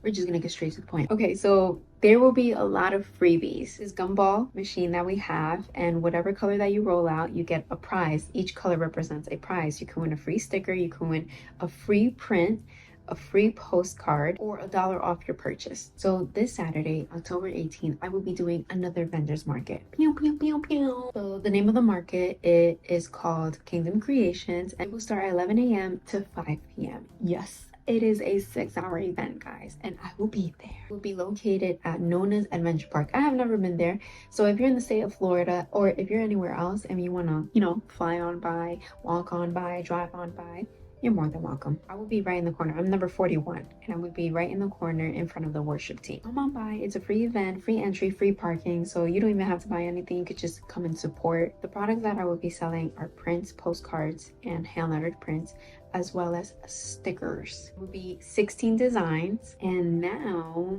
we're just gonna get straight to the point. Okay, so there will be a lot of freebies. This gumball machine that we have, and whatever color that you roll out, you get a prize. Each color represents a prize. You can win a free sticker, you can win a free print, a free postcard, or $1 off your purchase. So this Saturday, October 18th, I will be doing another vendors market. Pew, pew, pew, pew. So the name of the market, it is called Kingdom Creations, and it will start at 11 a.m. to 5 p.m. Yes. It is a 6-hour event, guys, and I will be there. It will be located at Nona's Adventure Park. I have never been there, so if you're in the state of Florida, or if you're anywhere else and you want to, fly on by, walk on by, drive on by, you're more than welcome. I will be right in the corner. I'm number 41, and I will be right in the corner in front of the worship team. Come on by. It's a free event, free entry, free parking, so you don't even have to buy anything. You could just come and support. The products that I will be selling are prints, postcards, and hand-lettered prints, as well as stickers. It will be 16 designs, and now,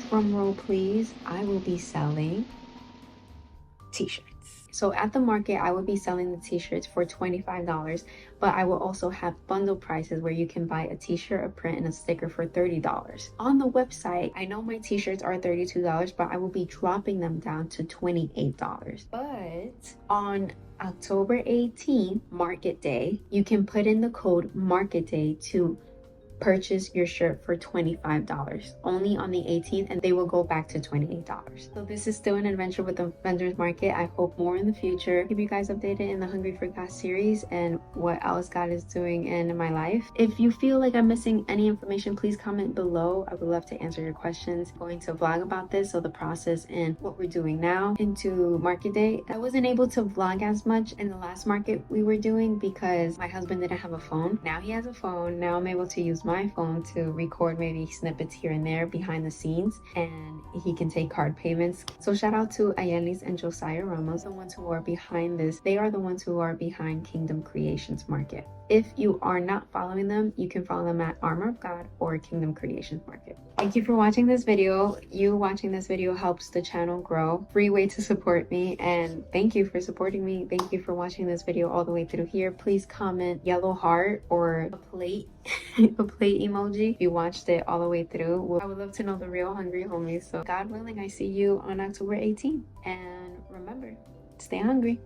drum roll please, I will be selling t-shirts. So at the market, I will be selling the t-shirts for $25, but I will also have bundle prices where you can buy a t-shirt, a print, and a sticker for $30. On the website, I know my t-shirts are $32, but I will be dropping them down to $28. But on October 18th, Market Day, you can put in the code Market Day to purchase your shirt for $25 only on the 18th, and they will go back to $28. So this is still an adventure with the vendors market. I hope more in the future. Keep you guys updated in the Hungry for God series and what else God is doing in my life. If you feel like I'm missing any information, please comment below. I would love to answer your questions. I'm going to vlog about this, so the process and what we're doing now into market day. I wasn't able to vlog as much in the last market we were doing because my husband didn't have a phone. Now he has a phone. Now I'm able to use my phone to record maybe snippets here and there behind the scenes, and he can take card payments. So shout out to Ayelis and Josiah Ramos, the ones who are behind this. They are the ones who are behind Kingdom Creations Market. If you are not following them, you can follow them at Armor of God or Kingdom Creations Market. Thank you for watching this video. You watching this video helps the channel grow. Free way to support me, and thank you for supporting me. Thank you for watching this video all the way through here. Please comment yellow heart or a plate a plate emoji if you watched it all the way through. I would love to know the real hungry homies. So God willing, I see you on October 18th, and remember, stay hungry.